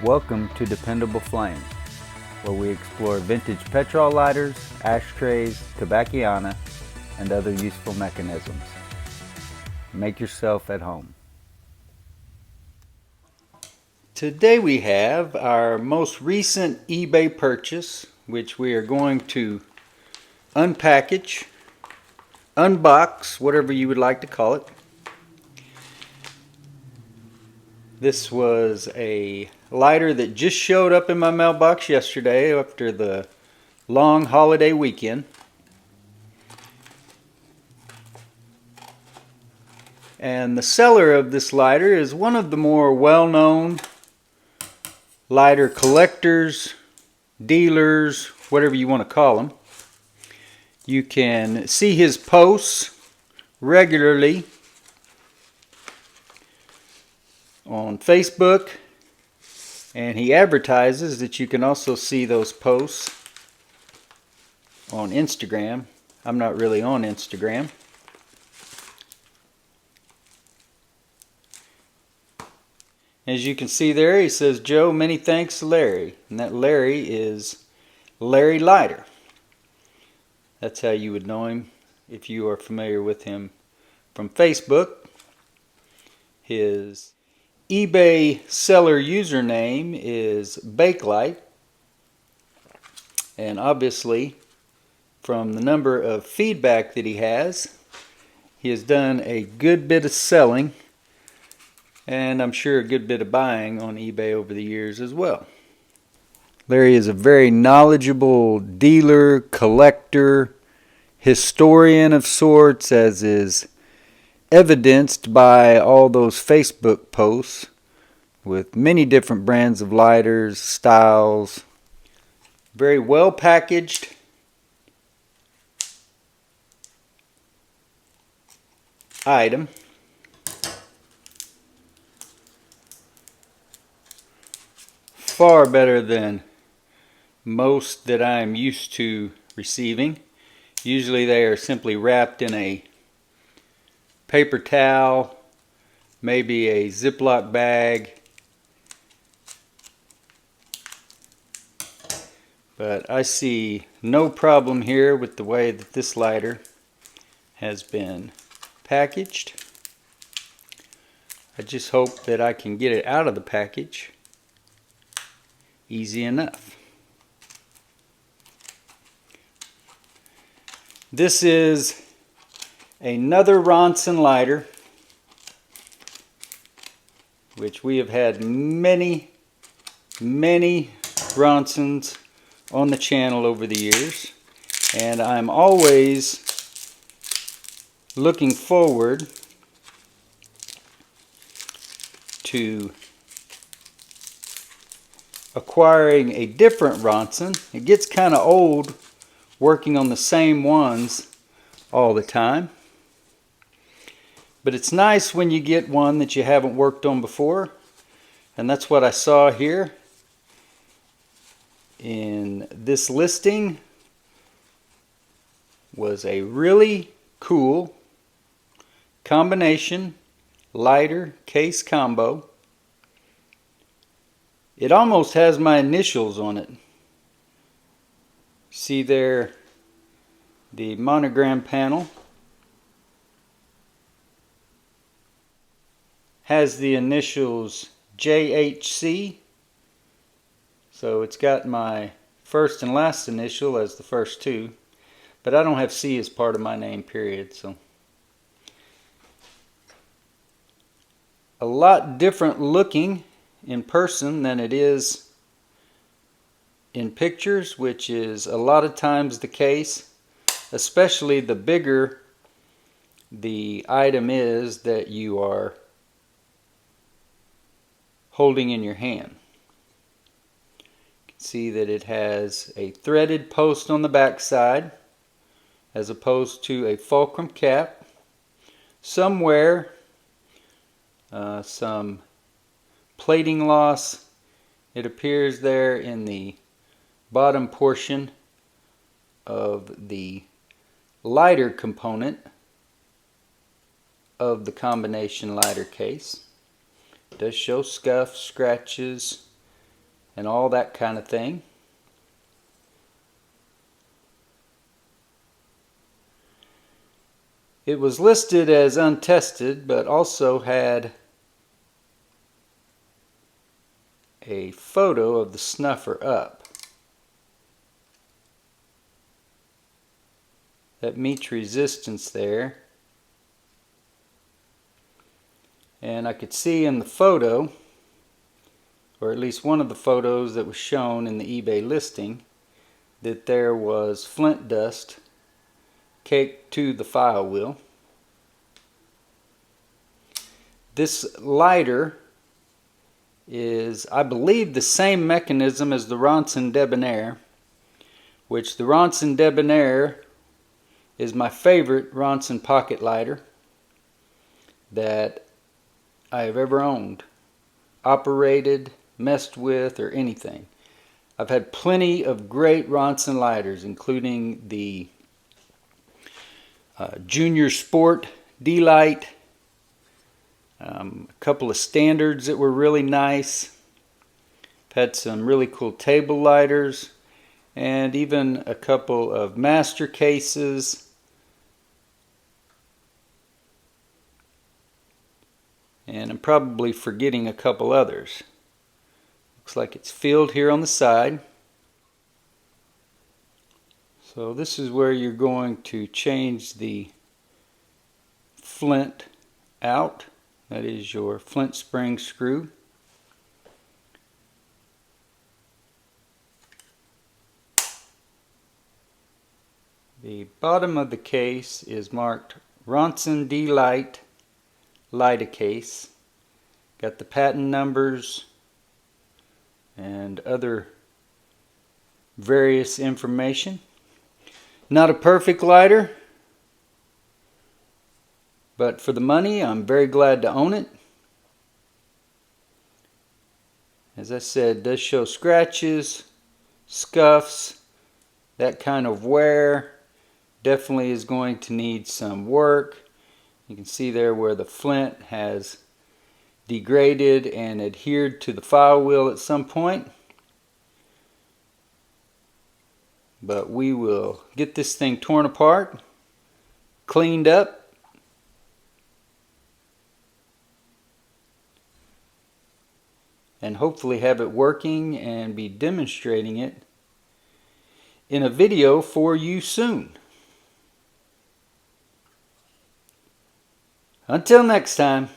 Welcome to Dependable Flame, where we explore vintage petrol lighters, ashtrays, tobacconiana, and other useful mechanisms. Make yourself at home. Today we have our most recent eBay purchase, which we are going to unpackage, unbox, whatever you would like to call it. This was a lighter that just showed up in my mailbox yesterday after the long holiday weekend. And the seller of this lighter is one of the more well-known lighter collectors, dealers, whatever you want to call them. You can see his posts regularly on Facebook, and he advertises that you can also see those posts on Instagram. I'm not really on Instagram. As you can see there, he says, "Joe, many thanks, Larry." And that Larry is Larry Lighter. That's how you would know him if you are familiar with him from Facebook. His eBay seller username is Bakelite. And obviously, from the number of feedback that he has done a good bit of selling, and I'm sure a good bit of buying on eBay over the years as well. Larry is a very knowledgeable dealer, collector, historian of sorts, as is evidenced by all those Facebook posts with many different brands of lighters, styles. Very well packaged. Item. Far better than most that I am used to receiving. Usually they are simply wrapped in a paper towel, maybe a Ziploc bag. But I see no problem here with the way that this lighter has been packaged. I just hope that I can get it out of the package easy enough. This is another Ronson lighter, which we have had many Ronsons on the channel over the years, and I'm always looking forward to acquiring a different Ronson. It gets kind of old working on the same ones all the time, but it's nice when you get one that you haven't worked on before, and that's what I saw here in this listing. Was a really cool combination lighter case combo. It almost has my initials on it. See there the monogram panel has the initials JHC, so it's got my first and last initial as the first two, but I don't have C as part of my name, period. So a lot different looking in person than it is in pictures, which is a lot of times the case, especially the bigger the item is that you are holding in your hand. You can see that it has a threaded post on the back side as opposed to a fulcrum cap. Somewhere some plating loss, it appears there in the bottom portion of the lighter component of the combination lighter case. It does show scuffs, scratches, and all that kind of thing. It was listed as untested, but also had a photo of the snuffer up. That meets resistance there. And I could see in the photo, or at least one of the photos that was shown in the eBay listing, that there was flint dust caked to the file wheel. This lighter is, I believe, the same mechanism as the Ronson Debonair, which the Ronson Debonair is my favorite Ronson pocket lighter that I have ever owned, operated, messed with, or anything. I've had plenty of great Ronson lighters, including the Junior Sport D-Light, a couple of standards that were really nice. I've had some really cool table lighters, and even a couple of master cases. And I'm probably forgetting a couple others. Looks like it's filled here on the side. So this is where you're going to change the flint out. That is your flint spring screw. The bottom of the case is marked Ronson D-Light Litacase. Got the patent numbers and other various information. Not a perfect lighter, but for the money, I'm very glad to own it. As I said, it does show scratches, scuffs, that kind of wear. Definitely is going to need some work. You can see there where the flint has degraded and adhered to the file wheel at some point. But we will get this thing torn apart, cleaned up, and hopefully have it working and be demonstrating it in a video for you soon. Until next time.